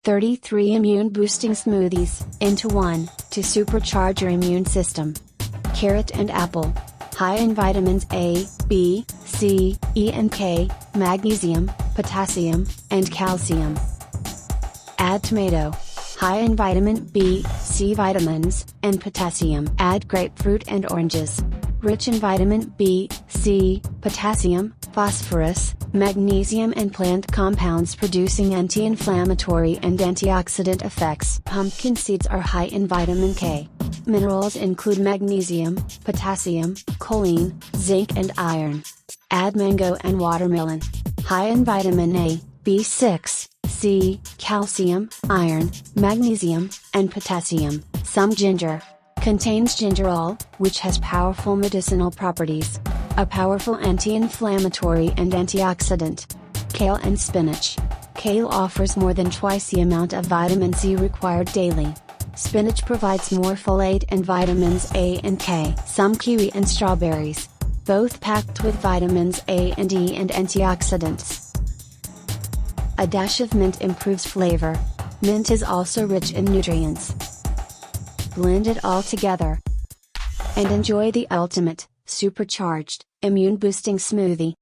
33 immune-boosting smoothies, into one, to supercharge your immune system. Carrot and apple. High in vitamins A, B, C, E and K, magnesium, potassium, and calcium. Add tomato. High in vitamin B, C vitamins, and potassium. Add grapefruit and oranges. Rich in vitamin B, C, potassium, phosphorus, magnesium and plant compounds producing anti-inflammatory and antioxidant effects. Pumpkin seeds are high in vitamin K. Minerals include magnesium, potassium, choline, zinc and iron. Add mango and watermelon. High in vitamin A, B6, C, calcium, iron, magnesium, and potassium. Some ginger. Contains gingerol, which has powerful medicinal properties. A powerful anti-inflammatory and antioxidant. Kale and spinach. Kale offers more than twice the amount of vitamin C required daily. Spinach provides more folate and vitamins A and K. Some kiwi and strawberries. Both packed with vitamins A and E and antioxidants. A dash of mint improves flavor. Mint is also rich in nutrients. Blend it all together and enjoy the ultimate, supercharged, immune-boosting smoothie.